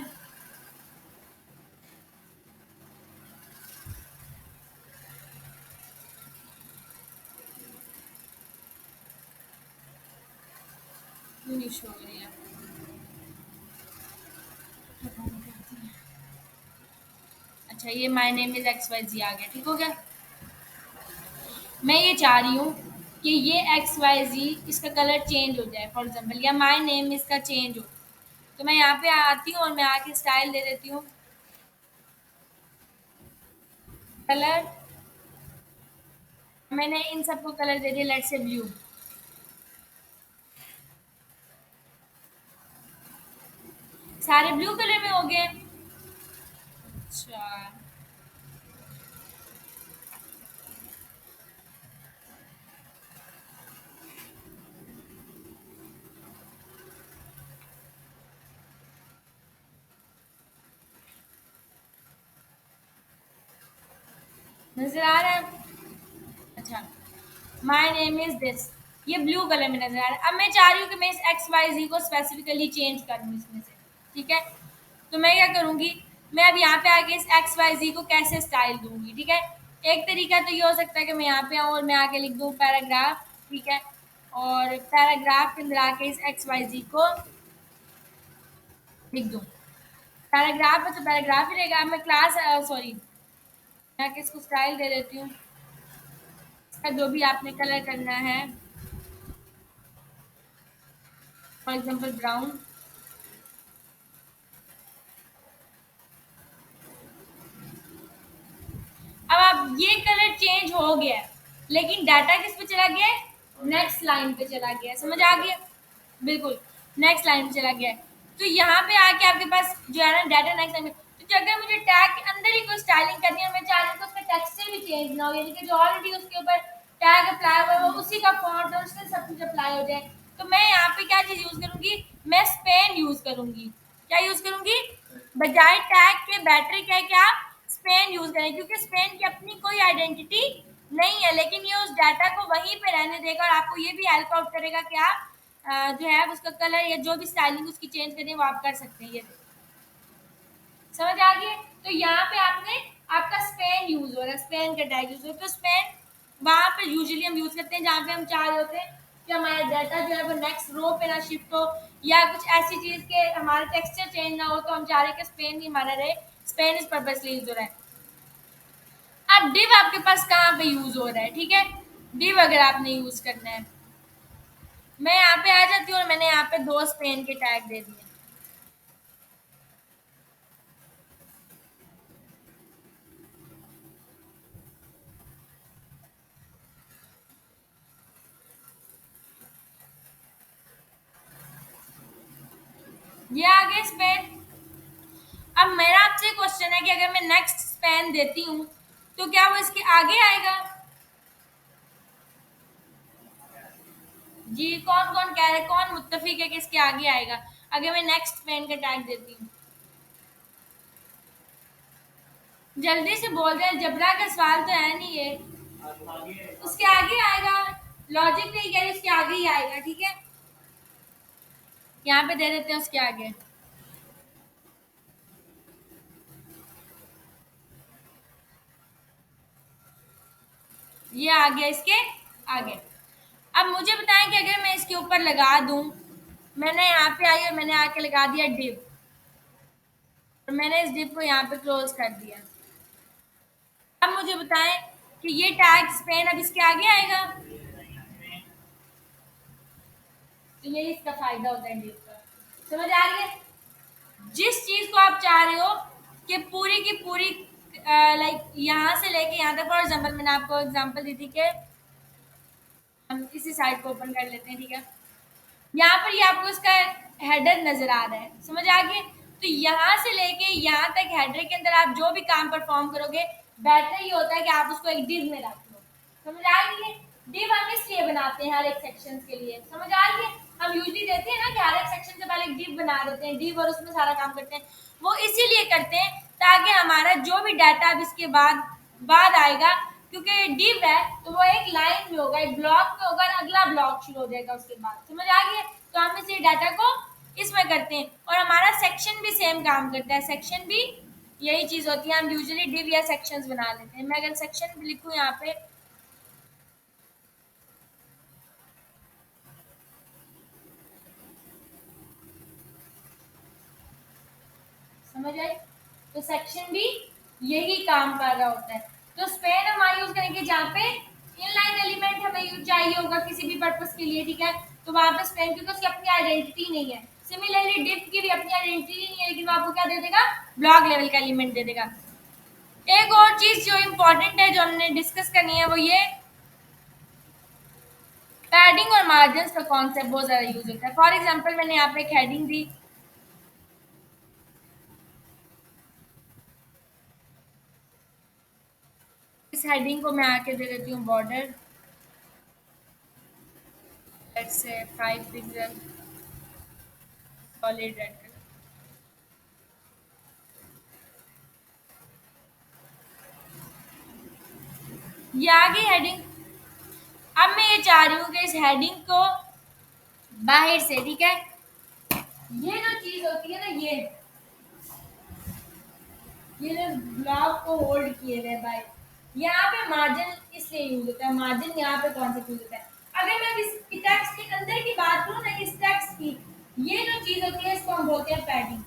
क्यों नहीं शो हो रही है, अच्छा ये my name is X Y Z आ गया, ठीक हो गया। मैं ये चाह रही हूँ कि ये एक्स वाई जी इसका कलर चेंज हो जाए, फॉर एग्जाम्पल, या माई नेम इसका चेंज हो। तो मैं यहाँ पे आती हूँ और मैं आके स्टाइल दे देती हूँ कलर। मैंने इन सबको कलर दे दिया, लेट से ब्लू, सारे ब्लू कलर में हो गए। अच्छा, नजर आ रहा है? अच्छा, माई नेम इज दिस, ये ब्लू कलर में नजर आ रहा है। अब मैं चाह रही हूँ कि मैं इस एक्स वाई जी को स्पेसिफिकली चेंज करूँ इसमें से, ठीक है। तो मैं क्या करूँगी, मैं अब यहाँ पे आके इस एक्स वाई जी को कैसे स्टाइल दूंगी, ठीक है। एक तरीका तो ये हो सकता है कि मैं यहाँ पे आऊँ और मैं आके लिख दूँ पैराग्राफ, ठीक है। और पैराग्राफ के अंदर आके इस एक्स वाई जी को लिख दूँ। पैराग्राफ में तो पैराग्राफ ही रहेगा। अब मैं क्लास सॉरी, मैं आके इसको स्टाइल दे देती हूँ, इसका जो भी आपने कलर करना है, फॉर एग्जाम्पल ब्राउन। अब आप ये कलर चेंज हो गया है, लेकिन डाटा किस पे चला गया है? नेक्स्ट लाइन पे चला गया है। समझ आ गया? बिल्कुल, नेक्स्ट लाइन पे चला गया है। तो यहाँ पे आके आपके पास जो है ना डाटा नेक्स्ट लाइन में, तो अगर मुझे टैग के अंदर ही कोई स्टाइलिंग करनी है, मैं चाह रही हूँ कि उसका टेक्स्ट से भी चेंज ना हो, यानी कि जो ऑलरेडी उसके ऊपर टैग अप्लाई हुआ है वो उसी का फॉन्ट और उससे सब कुछ अप्लाई हो जाए। तो मैं यहाँ पे क्या चीज यूज करूंगी, मैं स्पेन यूज करूंगी। क्या यूज करूंगी? बजाय टैग के बैटरी क्या है, क्या स्पेन यूज करें, क्योंकि स्पेन की अपनी कोई आइडेंटिटी नहीं है, लेकिन ये उस डाटा को वहीं पे रहने देगा और आपको ये भी हेल्प आउट करेगा कि आप जो है उसका कलर या जो भी स्टाइलिंग उसकी चेंज करनी है वो आप कर सकते हैं। ये समझ आ गई? तो यहाँ पे आपने आपका स्पेन यूज हो रहा है, स्पेन का टैग यूज हो रहा है। तो स्पेन वहां पे यूजुअली हम यूज करते हैं जहाँ पे हम चाह रहे होते हैं कि हमारा डाटा जो है वो नेक्स्ट रो पे ना शिफ्ट हो, या कुछ ऐसी चीज के हमारा टेक्सचर चेंज ना हो, तो हम चाह रहे हैं कि स्पेन ही हमारा रहे। स्पेन इस पर्पसली यूज हो रहा है। अब डिव आपके पास कहाँ पे यूज हो रहा है, ठीक है। डिव अगर आपने यूज करना है, मैं यहाँ पे आ जाती हूँ और मैंने यहाँ पे दो स्पेन के टैग दे दिए। ये आ गए स्पेन। अब मेरा आपसे क्वेश्चन है कि अगर मैं नेक्स्ट स्पेन देती हूँ तो क्या वो इसके आगे आएगा? जी, कौन कौन कह रहे, कौन मुत्तफिक है कि इसके आगे आएगा अगर मैं नेक्स्ट स्पेन का टैग देती हूँ? जल्दी से बोल दें, जबरा का सवाल तो है नहीं ये। उसके आगे आएगा, लॉजिक नहीं कह रही, उसके आगे ही आएगा, ठीक है। यहाँ पे दे देते हैं उसके आगे। ये आ गया इसके आगे। अब मुझे बताएं कि अगर मैं इसके ऊपर लगा दूं, मैंने यहाँ पे आई और मैंने आके लगा दिया डिव, और मैंने इस डिव को यहाँ पे क्लोज कर दिया। अब मुझे बताएं कि ये टैग स्पेन अब इसके आगे आएगा। तो यही इसका फायदा होता है डिव का। समझ आ रही है? जिस चीज को आप चाह रहे हो कि पूरी की पूरी लाइक यहाँ से लेके यहाँ तक, फॉर एग्जाम्पल मैंने आपको एग्जाम्पल दी थी कि हम इसी साइड को ओपन कर लेते हैं, ठीक है। यहाँ पर ये आपको इसका हेडर नजर आ रहा है, समझ आ गई? तो यहाँ से लेके यहाँ तक हेडर के अंदर आप जो भी काम परफॉर्म करोगे, बेटर ये होता है कि आप उसको एक डिव में रख लो। समझ आ रही है? डिव हम इसलिए बनाते हैं हर एक सेक्शन के लिए। समझ आ रही है? हम यूजली देते हैं ना कि हर एक सेक्शन से पहले एक डिव बना देते हैं, डिव और उसमें सारा काम करते हैं। वो इसीलिए करते हैं ताकि हमारा जो भी डाटा अब इसके बाद बाद आएगा, क्योंकि डिव है तो वो एक लाइन में होगा, एक ब्लॉक में होगा, अगला ब्लॉक शुरू हो जाएगा उसके बाद। समझ आ गई? तो हम इसे डाटा को इसमें करते हैं और हमारा सेक्शन भी सेम काम करता है। सेक्शन भी यही चीज होती है, हम यूजुअली डिव या सेक्शंस बना लेते हैं। मैं अगर सेक्शन लिखूं यहाँ पे, समझ आई? तो सेक्शन भी यही काम कर रहा होता है। तो स्पेन हम यूज करेंगे जहाँ पे इनलाइन एलिमेंट हमें यूज चाहिए होगा किसी भी पर्पस के लिए, ठीक है। तो वहां पे स्पेन, क्योंकि उसकी अपनी आइडेंटिटी नहीं है। सिमिलरली डिफ की भी अपनी आइडेंटिटी नहीं है, लेकिन वो आपको क्या दे देगा? ब्लॉक लेवल का एलिमेंट दे देगा। एक और चीज जो इम्पोर्टेंट है जो हमने डिस्कस करनी है वो ये पैडिंग और मार्जिन का कॉन्सेप्ट बहुत ज्यादा यूज होता है। फॉर एग्जांपल मैंने यहाँ पे एक हेडिंग दी, इस हेडिंग को मैं आके दे देती हूँ border, let's say 5 pixel solid red colour. ये आ गई हेडिंग। अब मैं ये चाह रही हूँ कि इस हेडिंग को बाहर से, ठीक है, ये जो चीज होती है ना, ये जो ब्लॉक को होल्ड किए हुए बाय, यहाँ पे मार्जिन इसलिए यूज होता है। मार्जिन यहाँ पे कौन सा यूज होता है? अगर मैं इस टेक्स्ट के अंदर की बात करूँ ना, इस टेक्स्ट की ये जो चीज होती है इसको हम बोलते हैं पैडिंग।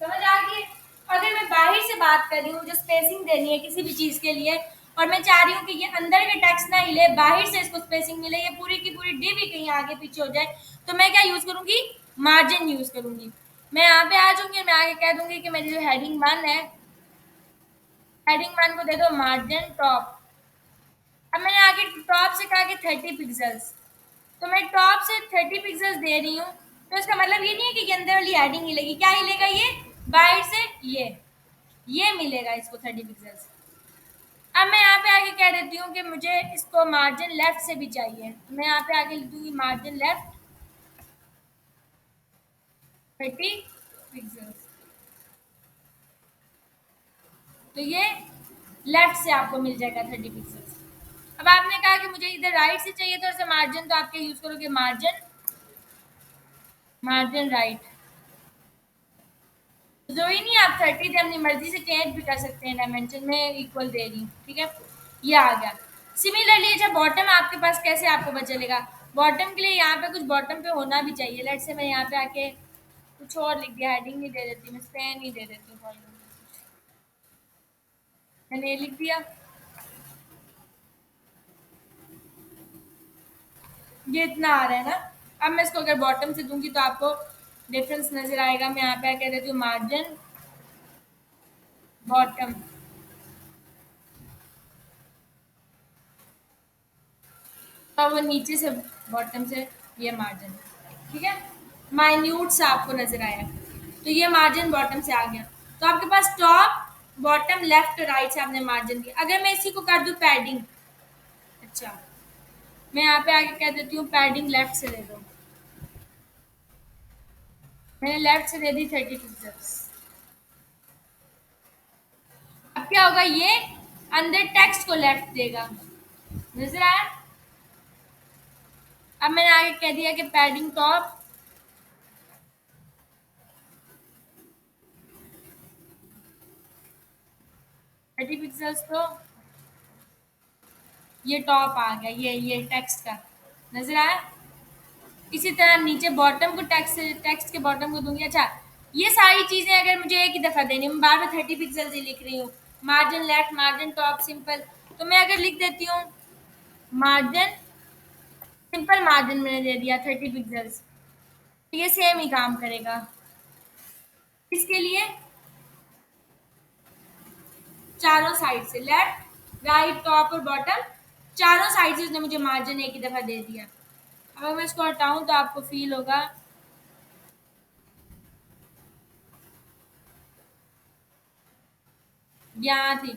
समझ आ गई? अगर मैं बाहर से बात कर रही हूँ, जो स्पेसिंग देनी है किसी भी चीज के लिए, और मैं चाह रही हूँ कि ये अंदर के टेक्स्ट ना हिले, बाहर से इसको स्पेसिंग मिले, ये पूरी की पूरी डिव ही कहीं आगे पीछे हो जाए, तो मैं क्या यूज करूंगी? मार्जिन यूज करूंगी। मैं यहाँ पे आ जाऊंगी, मैं आगे कह दूंगी कि मेरी जो हेडिंग 1 है, हेडिंग 1 को दे दो मार्जिन टॉप। अब मैंने आगे टॉप से कहा कि 30 पिक्सल्स, तो मैं टॉप से 30 पिक्सल्स दे रही हूँ, तो इसका मतलब ये नहीं है कि ये अंदर वाली हेडिंग हिलेगी। क्या हिलेगा? ये बाहर से ये मिलेगा इसको 30 पिक्सल्स। अब मैं यहाँ पे आगे कह देती हूँ कि मुझे इसको मार्जिन लेफ्ट से भी चाहिए, तो मैं यहाँ पे आगे लिख दूंगी मार्जिन लेफ्ट 30 पिक्सल्स। तो ये लेफ्ट से आपको मिल जाएगा 30 पिक्सल्स। अब आपने कहा कि मुझे इधर राइट से चाहिए थोड़ा सा मार्जिन, तो आप क्या यूज करोगे? Margin right. जरूरी नहीं आप 30 थे, अपनी मर्जी से चेंज भी कर सकते हैं। डायमेंशन में इक्वल दे रही हूँ, ठीक है, ये आ गया। सिमिलरली जब बॉटम आपके पास, कैसे आपको पता चलेगा? बॉटम के लिए यहाँ पे कुछ बॉटम पे होना भी चाहिए। लेट से मैं यहाँ पे आके कुछ और लिख दिया, हेडिंग नहीं दे देती, मैं स्पेन ही दे देती हूँ। मैंने ये लिख दिया, ये इतना आ रहा है ना। अब मैं इसको अगर बॉटम से दूंगी तो आपको डिफरेंस नजर आएगा। मैं यहाँ पे कह देती हूँ मार्जिन बॉटम, तो वो नीचे से बॉटम से ये मार्जिन, ठीक है, माइन्यूट सा आपको नजर आया, तो ये मार्जिन बॉटम से आ गया। तो आपके पास टॉप, बॉटम, लेफ्ट, राइट से आपने मार्जिन दिया। अगर मैं इसी को कर दूं पैडिंग, अच्छा, मैं यहाँ पे आगे कह देती हूँ पैडिंग लेफ्ट से दे दो। मैंने लेफ्ट से दे दी 30 पिक्सल्स। अब क्या होगा? ये अंदर टेक्स्ट को लेफ्ट देगा, नजर आया? अब मैंने आगे कह दिया कि पैडिंग टॉप 30 पिक्सल्स, तो ये टॉप आ गया, ये टेक्स्ट का, नजर आया? इसी तरह नीचे बॉटम को टेक्स्ट के बॉटम को दूंगी। अच्छा, ये सारी चीजें अगर मुझे एक ही दफा देनी है, मैं बार बार 30 पिक्सल ही लिख रही हूँ, margin left, margin top, simple, तो मैं अगर लिख देती हूँ मार्जिन, सिंपल मार्जिन मैंने दे दिया 30 पिक्सल्स, तो ये सेम ही काम करेगा। इसके लिए चारों साइड से, लेफ्ट, राइट, टॉप और बॉटम, चारों साइड से उसने मुझे मार्जिन एक ही दफा दे दिया। अगर मैं इसको हटाऊं तो आपको फील होगा, यहाँ थी,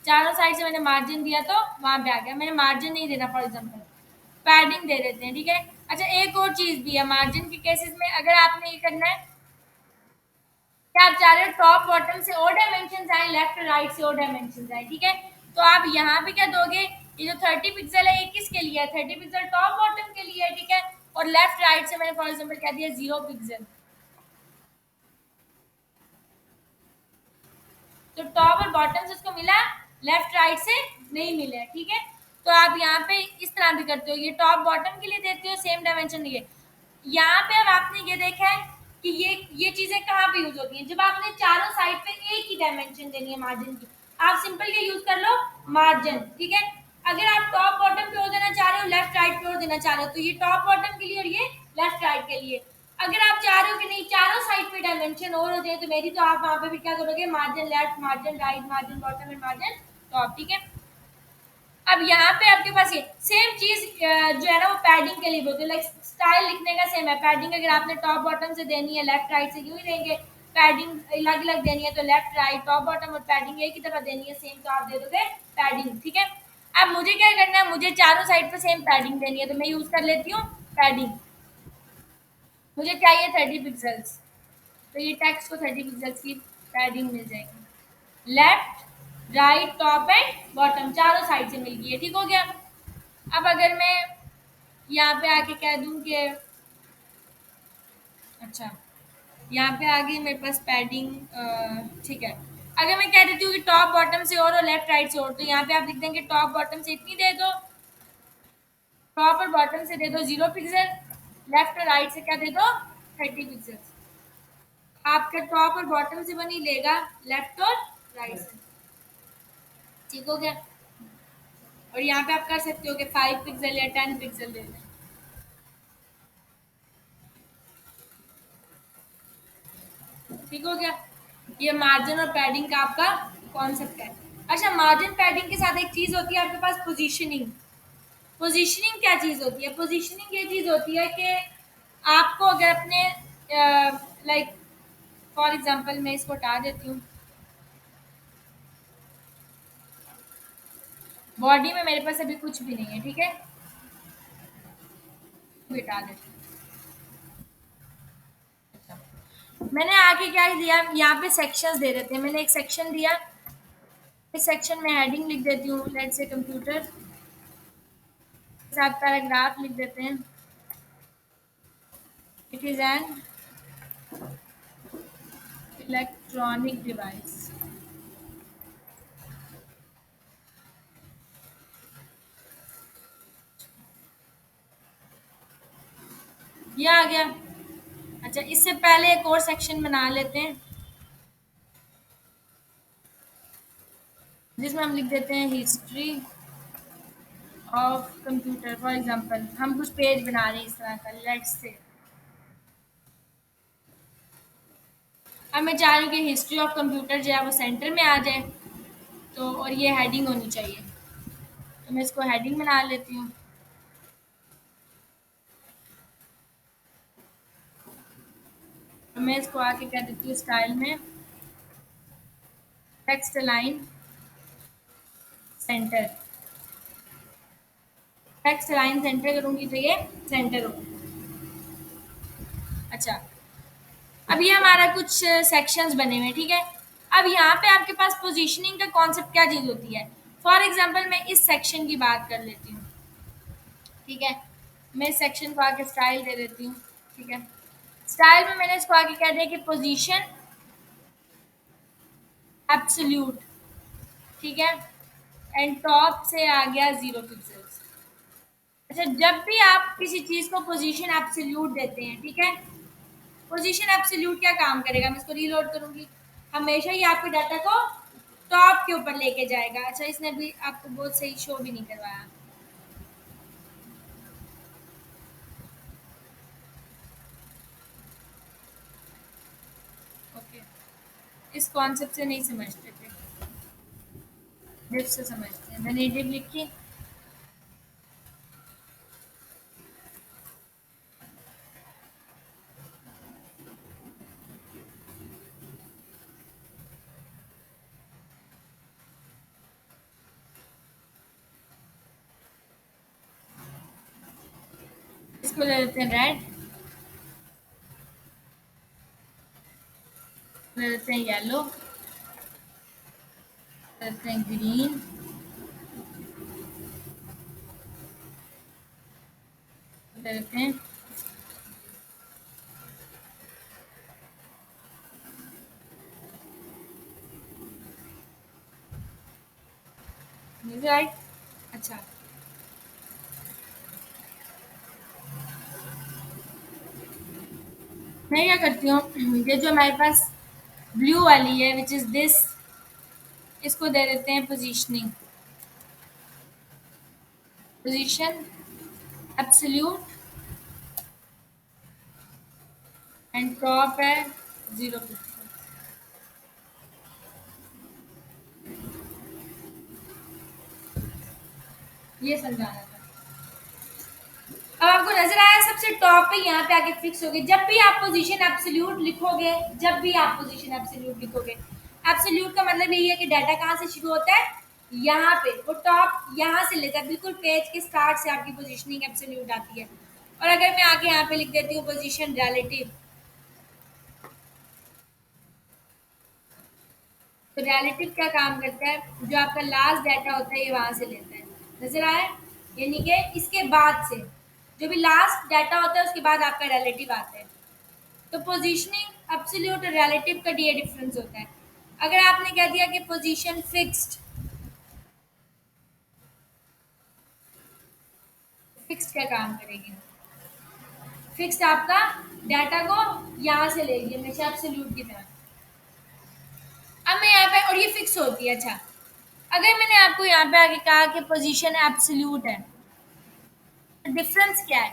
चारों साइड से मैंने मार्जिन दिया तो वहां पे आ गया। मैंने मार्जिन नहीं देना, फॉर एग्जाम्पल पैडिंग दे देते हैं, ठीक है। अच्छा, एक और चीज भी है मार्जिन के केसेस में। अगर आपने ये करना है कि आप चाह रहे हो टॉप बॉटम से और डायमेंशन आए, लेफ्ट राइट से और डायमेंशन आए, ठीक है, तो आप यहाँ पे क्या दोगे? ये जो 30 पिक्सल है, ये किसके लिए है? 30 पिक्सल टॉप बॉटम के लिए है, ठीक है, और लेफ्ट राइट से मैंने फॉर एग्जाम्पल क्या दिया? 0 पिक्सल। तो टॉप और बॉटम से उसको मिला, लेफ्ट राइट से नहीं मिले, ठीक है। तो आप यहाँ पे इस तरह भी करते हो, ये टॉप बॉटम के लिए देते हो सेम डायमेंशन लिए। यहाँ पे अब आपने ये देखा है कि ये चीजें कहाँ पे यूज होती हैं? जब आपने चारों साइड पे एक ही डायमेंशन देनी है मार्जिन की, आप सिंपल ये यूज कर लो मार्जिन, ठीक है। अगर आप टॉप बॉटम पे और देना चाह रहे हो, लेफ्ट राइट पे और देना चाह रहे हो, तो ये टॉप बॉटम के लिए और ये लेफ्ट राइट के लिए। अगर आप चाह रहे हो कि नहीं चारों साइड पे डायमेंशन और हो जाए, तो मेरी, तो आप वहां पे भी क्या करोगे? Margin left, margin right, margin bottom and margin top, ठीक है। अब यहाँ पे आपके पास ये सेम चीज जो है ना, वो पैडिंग के लिए बोलते हैं। लाइक स्टाइल लिखने का सेम है। पैडिंग अगर आपने टॉप बॉटम से देनी है, लेफ्ट राइट से यूं ही देंगे। पैडिंग अलग अलग देनी है तो लेफ्ट राइट, टॉप बॉटम और पैडिंग एक ही तरह देनी है सेम, तो आप दे दोगे पैडिंग, ठीक है। अब मुझे क्या करना है? मुझे चारों साइड पे सेम पैडिंग देनी है, तो मैं यूज कर लेती हूँ पैडिंग। मुझे चाहिए 30 पिक्सल्स, तो ये टेक्स्ट को 30 पिक्सल्स की पैडिंग मिल जाएगी। Left, right, top and bottom चारों साइड से मिल गई है, ठीक हो गया। अब अगर मैं यहाँ पे आके कह दूं कि अच्छा, यहाँ पे आ गई मेरे पास पैडिंग, ठीक है। अगर मैं कह देती हूँ कि टॉप बॉटम से और लेफ्ट राइट से और, तो यहाँ पे आप लिख देंगे टॉप बॉटम से इतनी दे दो, टॉप और बॉटम से दे दो 0 पिक्सल, लेफ्ट और राइट से क्या दे दो 30 पिक्सल। आपका टॉप और बॉटम से बनी लेगा लेफ्ट और राइट से, ठीक हो गया। और यहाँ पे आप कर सकते हो कि 5 पिक्सल या 10 पिक्सल दे दें, ठीक हो गया। ये मार्जिन और पैडिंग का आपका कॉन्सेप्ट है। अच्छा, मार्जिन पैडिंग के साथ एक चीज होती है आपके पास, पोजीशनिंग। पोजीशनिंग क्या चीज होती है? पोजीशनिंग ये चीज होती है कि आपको अगर अपने लाइक फॉर एग्जांपल मैं इसको हटा देती हूँ, बॉडी में मेरे पास अभी कुछ भी नहीं है, ठीक है, हटा देती हूँ। मैंने आगे क्या दिया, यहाँ पे सेक्शंस दे देते हैं। मैंने एक सेक्शन दिया, इस सेक्शन में हेडिंग लिख देती हूँ, लेट्स से कंप्यूटर, साथ पैराग्राफ लिख देते हैं, it is an electronic device. ये आ गया। अच्छा, इससे पहले एक और सेक्शन बना लेते हैं जिसमें हम लिख देते हैं history of computer. For example हम कुछ पेज बना रहे हैं इस तरह का, लेट्स से अब मैं चाह रही हूँ कि हिस्ट्री ऑफ कंप्यूटर जो है वो सेंटर में आ जाए, तो और ये हेडिंग होनी चाहिए, तो मैं इसको हेडिंग बना लेती हूँ। तो मैं इसको आके कह देती हूँ स्टाइल में text line centre, text line centre करूँगी तो ये सेंटर होगा। अच्छा, अब ये हमारा कुछ सेक्शंस बने हुए हैं, ठीक है। अब यहाँ पे आपके पास पोजीशनिंग का कॉन्सेप्ट क्या चीज़ होती है? फॉर एग्जांपल मैं इस सेक्शन की बात कर लेती हूँ, ठीक है। मैं इस सेक्शन को आके स्टाइल दे देती हूँ, ठीक है। स्टाइल में मैंने इसको आगे कह दिया कि पोजीशन एब्सोल्यूट, ठीक है, एंड टॉप से आ गया 0 पिक्सल्स। अच्छा, जब भी आप किसी चीज़ को पोजीशन एब्सोल्यूट देते हैं, ठीक है, पोजीशन एब्सोल्यूट क्या काम करेगा, मैं इसको रीलोड करूंगी, हमेशा ही आपके डाटा को टॉप के ऊपर लेके जाएगा। अच्छा, इसने भी आपको बहुत सही शो भी नहीं करवाया, ओके। इस कॉन्सेप्ट से नहीं समझते थे, डिफ से समझते हैं। मैंने डिफ लिखी, इसको ले लेते हैं रेड, ले लेते हैं येलो, ले लेते हैं ग्रीन, ले लेते हैं राइट। अच्छा, मैं क्या करती हूँ, ये जो हमारे पास ब्लू वाली है विच इज़ दिस, इसको दे देते हैं positioning, position absolute and top है 0 पिक्सल। ये समझाना था। अब आपको नजर आया, सबसे टॉप पे यहाँ पे आके फिक्स हो गए। जब भी आप पोजीशन एब्सोल्यूट लिखोगे, जब भी आप पोजीशन एब्सोल्यूट लिखोगे, एब्सोल्यूट का मतलब यही है कि डाटा कहाँ से शुरू होता है, यहाँ पे, वो टॉप यहाँ से लेता है, बिल्कुल पेज के स्टार्ट से आपकी पोजीशनिंग एब्सोल्यूट आती है। और अगर मैं आके यहाँ पे लिख देती हूँ पोजीशन रिलेटिव, तो रिलेटिव क्या काम करता है, जो आपका लास्ट डाटा होता है ये वहां से लेता है, नजर आया? यानी कि इसके बाद से जो भी लास्ट डाटा होता है उसके बाद आपका रिलेटिव आता है। तो पोजीशनिंग एब्सोल्यूट और रिलेटिव का ये डिफरेंस होता है। अगर आपने कह दिया कि पोजीशन फिक्स्ड, फिक्स्ड क्या काम करेगी? फिक्स्ड आपका डाटा को यहाँ से लेगी हमेशा एब्सोल्यूट की तरह। अब मैं यहाँ पे, और ये फिक्स होती है। अच्छा, अगर मैंने आपको यहाँ पे आगे कहा कि पोजीशन एब्सोल्यूट है, डिफरेंस क्या है?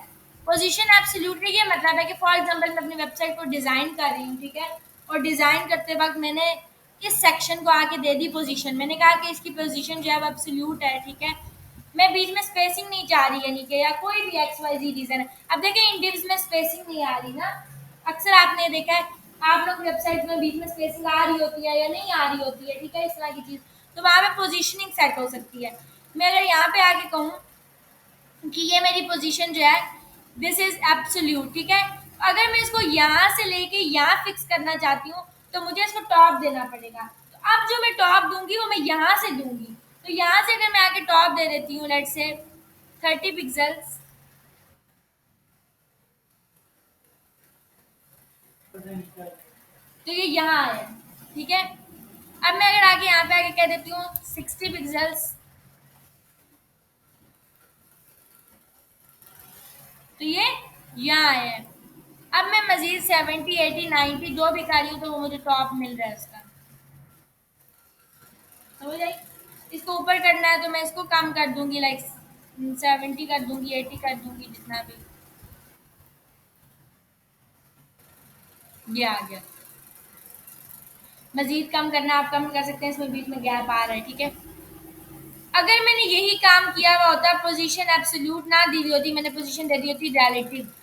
पोजीशन एब्सोल्यूटली ये मतलब है कि फॉर एग्जांपल मैं अपनी वेबसाइट को डिज़ाइन कर रही हूँ, ठीक है, और डिज़ाइन करते वक्त मैंने इस सेक्शन को आके दे दी पोजीशन, मैंने कहा कि इसकी पोजीशन जो है वो एब्सोल्यूट है, ठीक है, मैं बीच में स्पेसिंग नहीं चाह रही, यानी कि या कोई भी एक्स वाई जी रीज़न है। अब देखिए इन डिव्स में स्पेसिंग नहीं आ रही ना, अक्सर आपने देखा है आप लोग वेबसाइट में बीच में स्पेसिंग आ रही होती है या नहीं आ रही होती है, ठीक है, इस तरह की चीज़, तो वहाँ पे पोजीशनिंग सेट हो सकती है। मैं अगर यहाँ पे आके कहूँ कि ये मेरी पोजीशन जो है दिस इज एब्सोल्यूट, ठीक है, अगर मैं इसको यहाँ से लेके यहाँ फिक्स करना चाहती हूँ तो मुझे इसको टॉप देना पड़ेगा। तो अब जो मैं टॉप दूंगी वो मैं यहाँ से दूंगी, तो यहाँ से अगर मैं आके टॉप दे देती हूँ लेट से 30 पिक्सल्स, तो ये यहाँ है, ठीक है। अब मैं अगर आगे यहाँ पे आके कह देती हूँ 60 पिक्सल्स, तो ये यहाँ है। अब मैं मजीद 70 80 90 जो भी कर रही हूँ तो वो मुझे टॉप मिल रहा है उसका, समझ आई? इसको ऊपर करना है तो मैं इसको कम कर दूंगी, लाइक 70 कर दूंगी, 80 कर दूंगी, जितना भी, ये आ गया। मजीद कम करना आप कम कर सकते हैं, इसमें बीच में गैप आ रहा है, ठीक है। अगर मैंने यही काम किया हुआ होता, पोजीशन एब्सोल्यूट ना दी हुई होती, मैंने पोजीशन दे दी होती relative,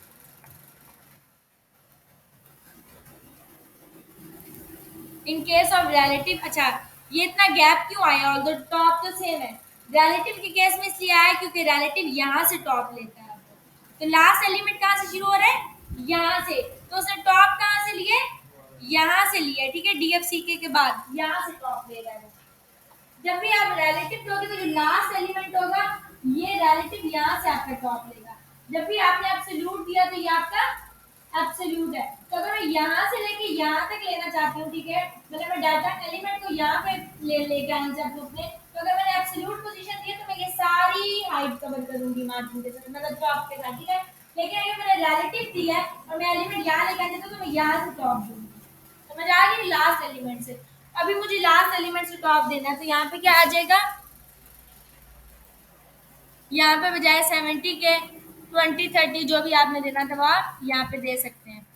in case of relative. अच्छा, ये इतना गैप क्यों आया, ऑल्दो टॉप तो सेम है। रिलेटिव के केस में इसलिए आया क्योंकि रिलेटिव यहाँ से टॉप लेता है, तो लास्ट एलिमेंट कहाँ से शुरू हो रहा है, यहाँ से, तो उसने टॉप कहाँ से लिए, यहाँ से लिया, ठीक है, डीएफसीके के बाद यहाँ से टॉप ले रहा है। जब भी आप रिलेटिव दोगे तो जो लास्ट एलिमेंट होगा ये रिलेटिव यहाँ से आपका टॉप लेगा। जब भी आपने एब्सोल्यूट दिया तो ये आपका एब्सोल्यूट है। तो अगर मैं यहाँ से लेके यहाँ तक लेना चाहती हूँ, ठीक है, मतलब मैं डाटा एलिमेंट को यहाँ पे लेके आना चाहती हूँ अपने, तो अगर मैंने एब्सोल्यूट पोजीशन दी है तो मैं ये सारी हाइट कवर करूंगी मार्जिन के साथ, मतलब टॉप के साथ, ठीक है। लेकिन अगर मैंने रिलेटिव दिया है और मैं एलिमेंट यहाँ लेके आती हूँ तो मैं यहाँ से टॉप दूंगी, समझ आ गई? लास्ट एलिमेंट से। अभी मुझे लास्ट एलिमेंट से टॉप देना है तो यहाँ पे क्या आ जाएगा, यहाँ पे बजाय 70 के 20 30 जो भी आपने देना था वो आप यहाँ पे दे सकते हैं।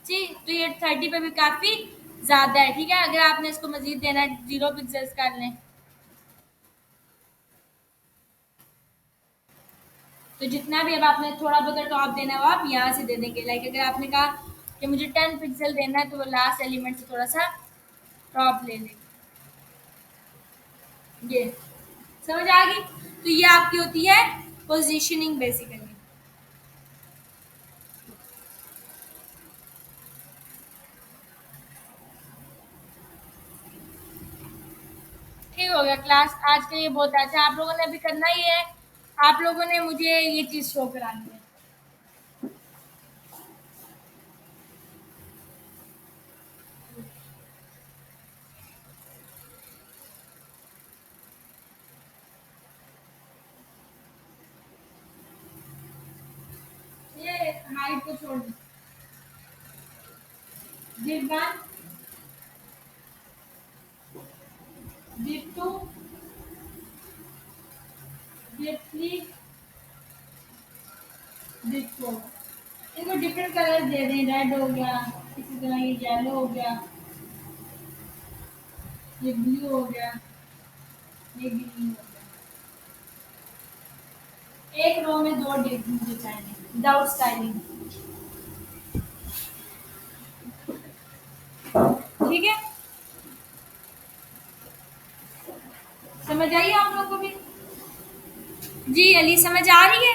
जी, तो ये 30 पे भी काफी ज्यादा है, ठीक है। अगर आपने इसको मजीद देना है 0 पिक्सल्स कर लें, तो जितना भी अब आपने थोड़ा बहुत टॉप देना है वो आप यहाँ से दे देंगे। लाइक अगर आपने कहा कि मुझे 10 पिक्सल देना है तो वो लास्ट एलिमेंट से थोड़ा सा टॉप ले लेंगे, ये समझ आ गई? तो ये आपकी होती है पोजीशनिंग बेसिकली। ठीक हो गया क्लास आज के लिए, बहुत अच्छा। आप लोगों ने अभी करना ही है, आप लोगों ने मुझे ये चीज़ शो करानी है। ये हाइट को छोड़ दो, div 1, div 2, div 3, div 4। इनको डिफरेंट कलर दे दें, रेड हो गया, इसी तरह ये येलो हो गया, ये ब्लू हो गया, ये ग्रीन हो गया। एक रो में 2 div मुझे चाहिए विदाउट स्टाइलिंग, ठीक है। समझ आई आप लोगों को भी? जी अली, समझ आ रही है?